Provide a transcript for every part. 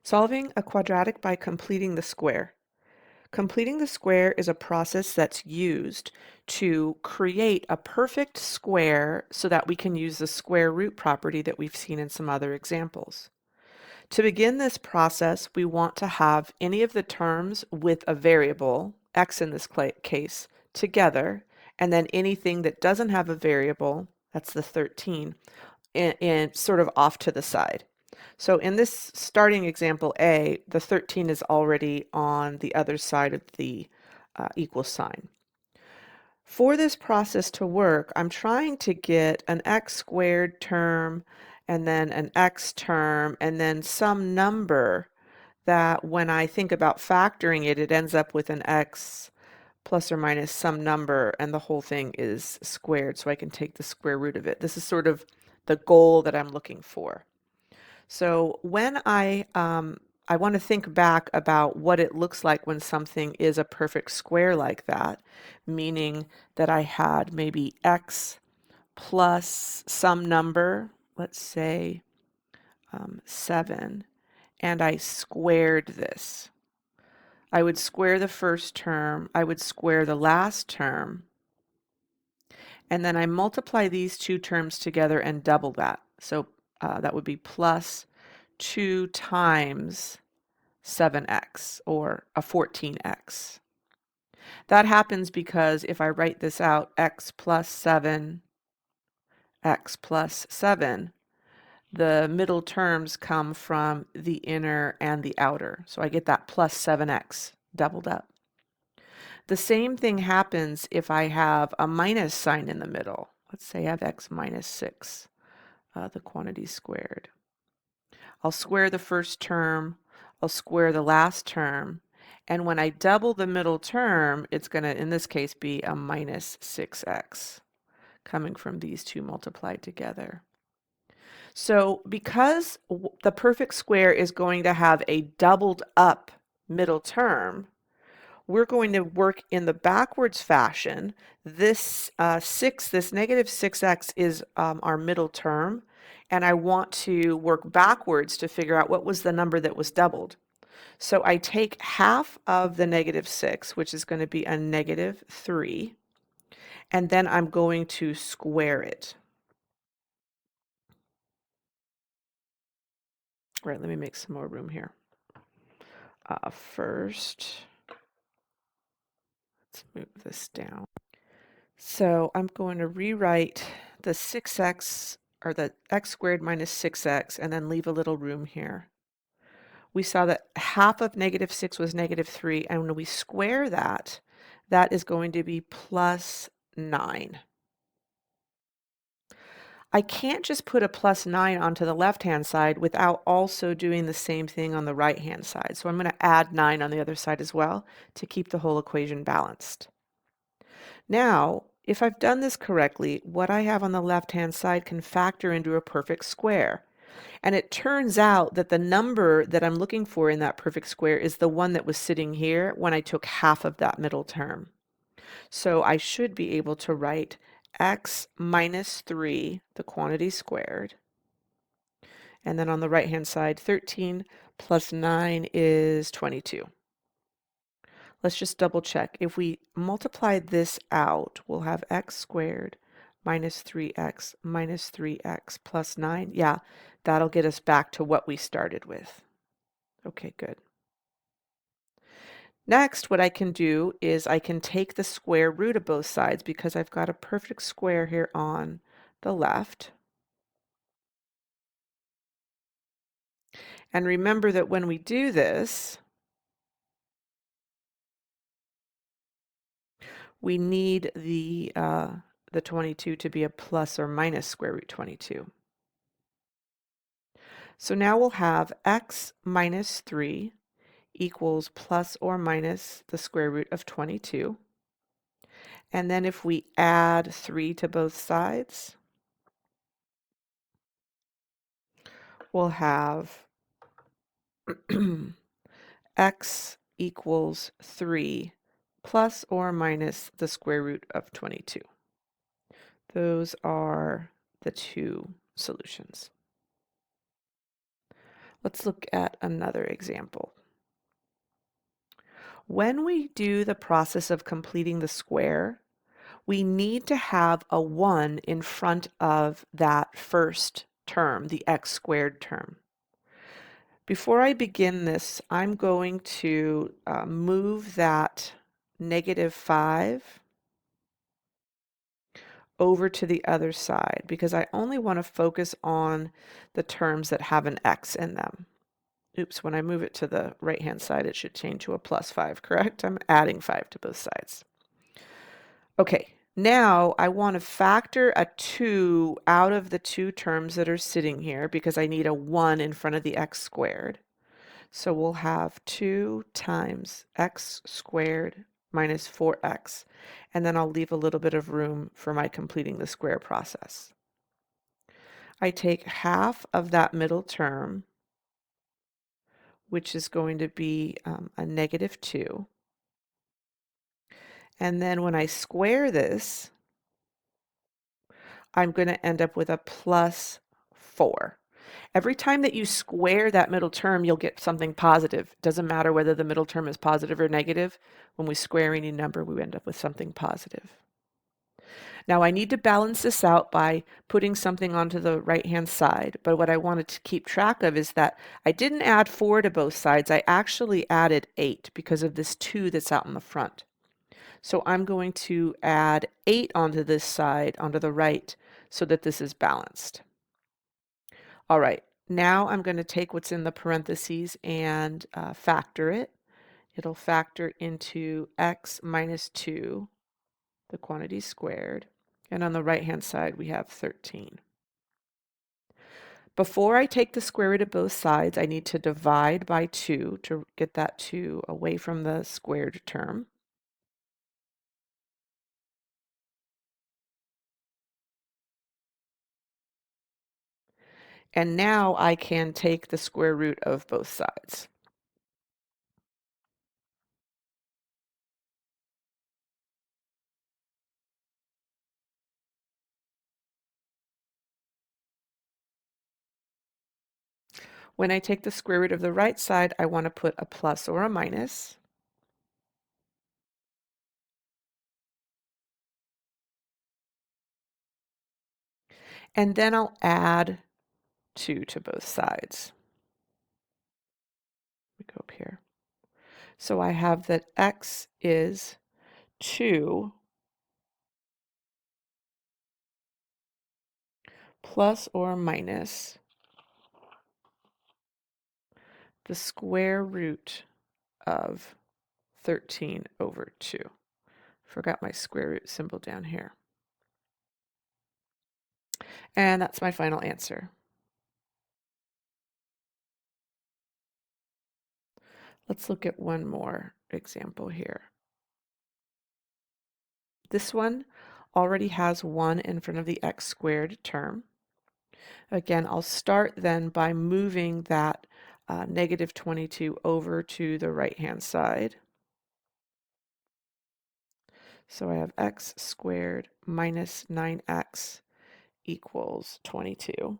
Solving a quadratic by completing the square. Completing the square is a process that's used to create a perfect square so that we can use the square root property that we've seen in some other examples. To begin this process, we want to have any of the terms with a variable, x in this case, together, and then anything that doesn't have a variable, that's the 13, and sort of off to the side. So in this starting example A, the 13 is already on the other side of the equal sign. For this process to work, I'm trying to get an x squared term and then an x term and then some number that when I think about factoring it, it ends up with an x plus or minus some number and the whole thing is squared, so I can take the square root of it. This is sort of the goal that I'm looking for. So when I want to think back about what it looks like when something is a perfect square like that, meaning that I had maybe x plus some number, let's say 7, and I squared this. I would square the first term, I would square the last term, and then I multiply these two terms together and double that. So that would be plus 2 times 7x, or a 14x. That happens because if I write this out, x plus 7, x plus 7, the middle terms come from the inner and the outer. So I get that plus 7x doubled up. The same thing happens if I have a minus sign in the middle. Let's say I have x minus 6, the quantity squared. I'll square the first term, I'll square the last term, and when I double the middle term, it's going to, in this case, be a minus 6x coming from these two multiplied together. So because the perfect square is going to have a doubled up middle term, we're going to work in the backwards fashion. This this negative 6x is our middle term, and I want to work backwards to figure out what was the number that was doubled. So I take half of the negative 6, which is going to be a negative 3, and then I'm going to square it. All right, let me make some more room here. First, let's move this down. So I'm going to rewrite the 6x, or the x squared minus 6x, and then leave a little room here. We saw that half of negative 6 was negative 3, and when we square that, that is going to be plus 9. I can't just put a plus 9 onto the left-hand side without also doing the same thing on the right-hand side. So I'm going to add 9 on the other side as well to keep the whole equation balanced. Now, if I've done this correctly, what I have on the left-hand side can factor into a perfect square. And it turns out that the number that I'm looking for in that perfect square is the one that was sitting here when I took half of that middle term. So I should be able to write x minus 3, the quantity squared. And then on the right-hand side, 13 plus 9 is 22. Let's just double check. If we multiply this out, we'll have x squared minus 3x minus 3x plus 9. Yeah, that'll get us back to what we started with. Okay, good. Next, what I can do is I can take the square root of both sides because I've got a perfect square here on the left. And remember that when we do this, we need the 22 to be a plus or minus square root 22. So now we'll have x minus 3 equals plus or minus the square root of 22. And then if we add 3 to both sides, we'll have x equals 3 plus or minus the square root of 22. Those are the two solutions. Let's look at another example. When we do the process of completing the square, we need to have a 1 in front of that first term, the x squared term. Before I begin this, I'm going to move that -5 over to the other side because I only want to focus on the terms that have an x in them. Oops, when I move it to the right-hand side, it should change to a +5, correct? I'm adding 5 to both sides. Okay, now I want to factor a 2 out of the two terms that are sitting here because I need a 1 in front of the x squared. So we'll have 2 times x squared minus 4x, and then I'll leave a little bit of room for my completing the square process. I take half of that middle term, which is going to be a -2. And then when I square this, I'm going to end up with a +4. Every time that you square that middle term, you'll get something positive. It doesn't matter whether the middle term is positive or negative. When we square any number, we end up with something positive. Now I need to balance this out by putting something onto the right-hand side, but what I wanted to keep track of is that I didn't add 4 to both sides. I actually added 8 because of this 2 that's out in the front. So I'm going to add 8 onto this side, onto the right, so that this is balanced. All right, now I'm going to take what's in the parentheses and factor it. It'll factor into x minus 2, the quantity squared. And on the right-hand side, we have 13. Before I take the square root of both sides, I need to divide by 2 to get that 2 away from the squared term. And now I can take the square root of both sides. When I take the square root of the right side, I want to put a plus or a minus. And then I'll add 2 to both sides. Let me go up here. So I have that x is 2 plus or minus the square root of 13 over 2. Forgot my square root symbol down here. And that's my final answer. Let's look at one more example here. This one already has 1 in front of the x squared term. Again, I'll start then by moving that -22 over to the right-hand side. So I have x squared minus 9x equals 22.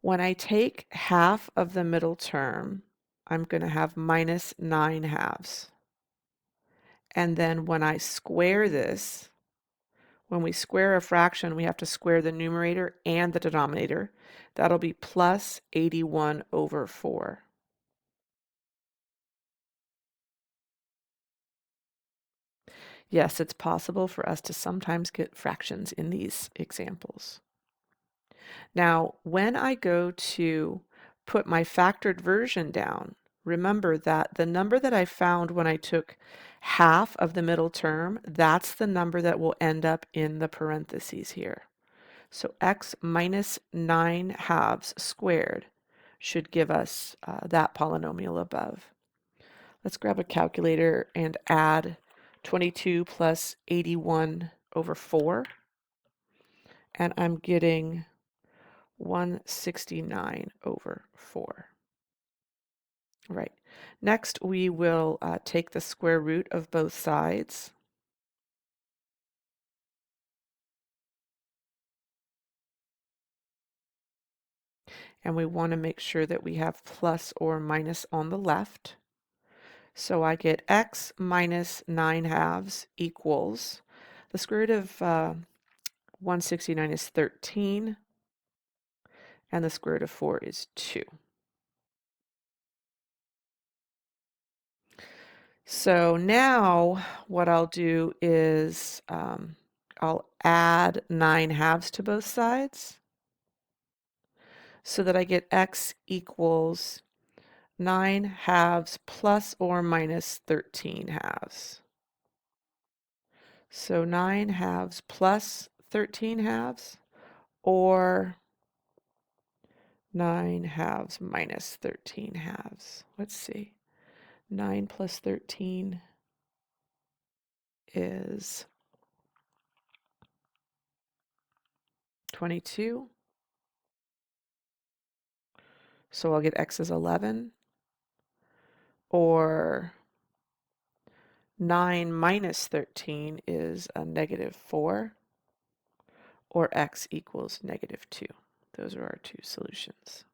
When I take half of the middle term, I'm going to have minus 9 halves. And then when I square this, when we square a fraction, we have to square the numerator and the denominator. That'll be plus 81 over 4. Yes, it's possible for us to sometimes get fractions in these examples. Now, when I go to put my factored version down, remember that the number that I found when I took half of the middle term, that's the number that will end up in the parentheses here. So x minus 9 halves squared should give us that polynomial above. Let's grab a calculator and add 22 plus 81 over 4. And I'm getting 169 over 4. Right. Next, we will take the square root of both sides. and we want to make sure that we have plus or minus on the left. So I get x minus 9 halves equals, the square root of 169 is 13, and the square root of 4 is 2. So now what I'll do is I'll add 9 halves to both sides so that I get x equals 9 halves plus or minus 13 halves. So 9 halves plus 13 halves, or 9 halves minus 13 halves. Let's see. 9 plus 13 is 22. So I'll get x is 11. Or 9 minus 13 is a negative 4. Or x equals negative 2. Those are our two solutions.